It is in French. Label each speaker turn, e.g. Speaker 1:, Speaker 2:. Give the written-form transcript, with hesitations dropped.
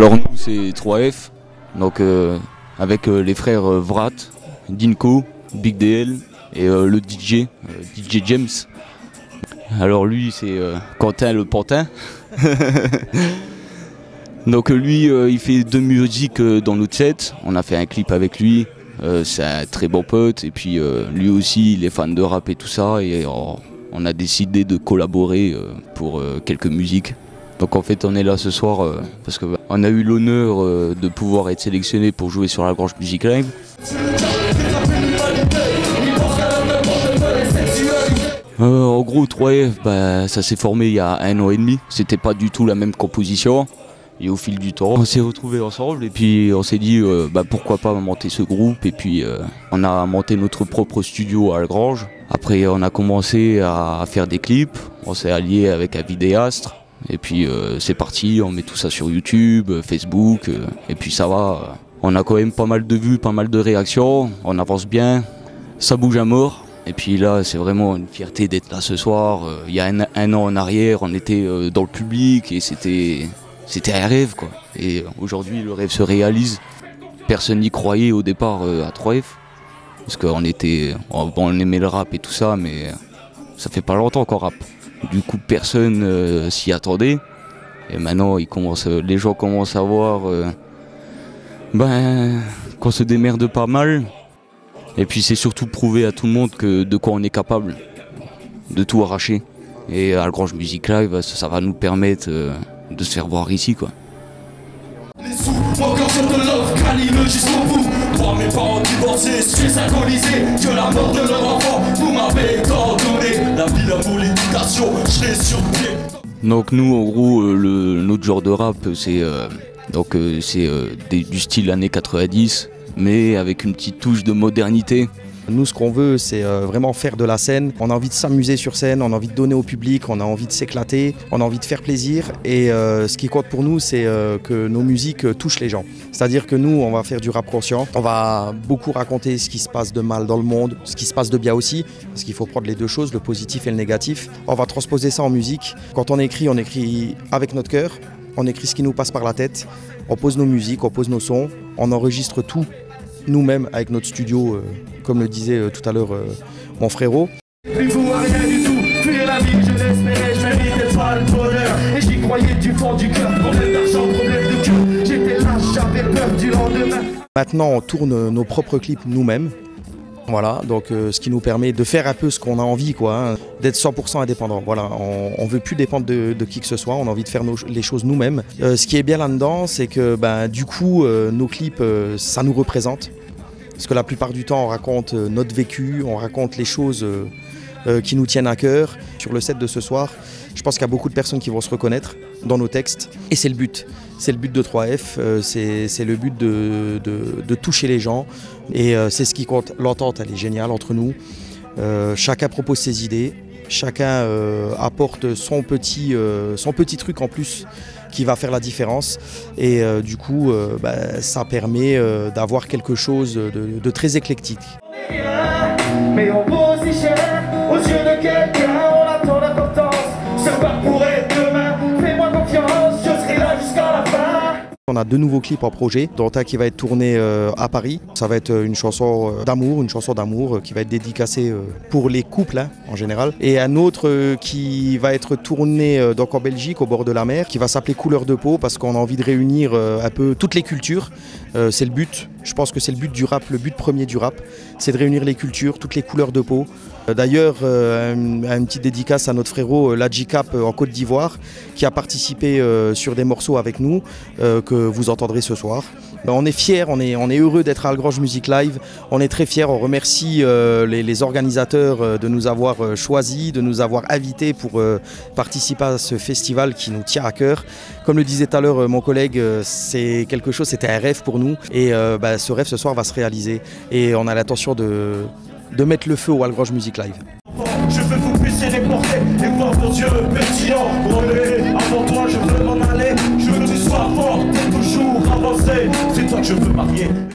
Speaker 1: Alors nous c'est 3F, donc avec les frères Vrat, Dinko, Big DL et le DJ James. Alors lui c'est Quentin le Pantin. Donc lui il fait de musique dans notre set, on a fait un clip avec lui, c'est un très bon pote et puis lui aussi il est fan de rap et tout ça et on a décidé de collaborer pour quelques musiques. Donc en fait on est là ce soir parce qu'on a eu l'honneur de pouvoir être sélectionné pour jouer sur La Grange Music Live. En gros 3F ça s'est formé il y a 1 an et demi, c'était pas du tout la même composition. Et au fil du temps, on s'est retrouvés ensemble et puis on s'est dit pourquoi pas monter ce groupe et puis on a monté notre propre studio à Algrange. Après on a commencé à faire des clips, on s'est allié avec un vidéaste et puis c'est parti, on met tout ça sur YouTube, Facebook et puis ça va. On a quand même pas mal de vues, pas mal de réactions, on avance bien, ça bouge à mort. Et puis là, c'est vraiment une fierté d'être là ce soir. Il y a un an en arrière, on était dans le public et c'était un rêve quoi. Et aujourd'hui, le rêve se réalise. Personne n'y croyait au départ à 3F. Parce qu'on on aimait le rap et tout ça, mais ça fait pas longtemps qu'on rappe. Du coup, personne s'y attendait. Et maintenant, les gens commencent à voir qu'on se démerde pas mal. Et puis c'est surtout prouver à tout le monde de quoi on est capable, de tout arracher. Et à La Grange Music Live, ça va nous permettre de se faire voir ici quoi.
Speaker 2: Les sous, encore sur de l'offre, calibre jusqu'au bout. Moi mes parents divorcés, suis alcoolisé, que la mort de leur enfant, vous m'avez tant donné. La vie, l'amour, l'éducation, je serai sur pied.
Speaker 1: Donc nous en gros, notre genre de rap c'est du style années 90. Mais avec une petite touche de modernité.
Speaker 3: Nous, ce qu'on veut, c'est vraiment faire de la scène. On a envie de s'amuser sur scène, on a envie de donner au public, on a envie de s'éclater, on a envie de faire plaisir. Et ce qui compte pour nous, c'est que nos musiques touchent les gens. C'est-à-dire que nous, on va faire du rap conscient. On va beaucoup raconter ce qui se passe de mal dans le monde, ce qui se passe de bien aussi, parce qu'il faut prendre les deux choses, le positif et le négatif. On va transposer ça en musique. Quand on écrit avec notre cœur, on écrit ce qui nous passe par la tête, on pose nos musiques, on pose nos sons, on enregistre tout nous-mêmes avec notre studio, comme le disait tout à l'heure mon frérot.
Speaker 2: Plus vous à rien du tout, fuir la vie, je l'espérais, je méritais pas le bonheur. Et j'y croyais du fond du cœur, problème d'argent, problème de cœur. J'étais là, j'avais peur du lendemain.
Speaker 3: Maintenant on tourne nos propres clips nous-mêmes. Voilà, donc ce qui nous permet de faire un peu ce qu'on a envie, quoi, hein, d'être 100% indépendant. Voilà, on ne veut plus dépendre de qui que ce soit, on a envie de faire les choses nous-mêmes. Ce qui est bien là-dedans, c'est que du coup, nos clips, ça nous représente. Parce que la plupart du temps, on raconte notre vécu, on raconte les choses qui nous tiennent à cœur. Sur le set de ce soir, je pense qu'il y a beaucoup de personnes qui vont se reconnaître dans nos textes. Et c'est le but. C'est le but de 3F, c'est le but de toucher les gens. Et c'est ce qui compte. L'entente, elle est géniale entre nous. Chacun propose ses idées. Chacun apporte son petit truc en plus qui va faire la différence. Et du coup, ça permet d'avoir quelque chose de très éclectique.
Speaker 2: Mais on vaut si cher aux yeux de quelqu'un, on a ton importance. Ce pas pour être demain, fais-moi confiance, je serai là jusqu'à la fin.
Speaker 3: On a 2 nouveaux clips en projet, dont un qui va être tourné à Paris. Ça va être une chanson d'amour qui va être dédicacée pour les couples hein, en général. Et un autre qui va être tourné donc en Belgique, au bord de la mer, qui va s'appeler Couleur de peau, parce qu'on a envie de réunir un peu toutes les cultures. C'est le but, je pense que c'est le but du rap, le but premier du rap, c'est de réunir les cultures, toutes les couleurs de peau. D'ailleurs, une petite dédicace à notre frérot Ladjikap en Côte d'Ivoire, qui a participé sur des morceaux avec nous, que vous entendrez ce soir. On est fiers, on est heureux d'être à La Grange Music Live, on est très fiers, on remercie les organisateurs de nous avoir choisis, de nous avoir invités pour participer à ce festival qui nous tient à cœur. Comme le disait tout à l'heure mon collègue, c'est quelque chose, c'était un rêve pour nous et ce rêve ce soir va se réaliser et on a l'intention de mettre le feu au La Grange Music Live.
Speaker 2: Je veux que vous puissiez les porter et voir vos yeux pertinents. Relais, avant toi je veux m'en aller. Je veux que tu sois fort et toujours avancer. C'est toi que je veux marier.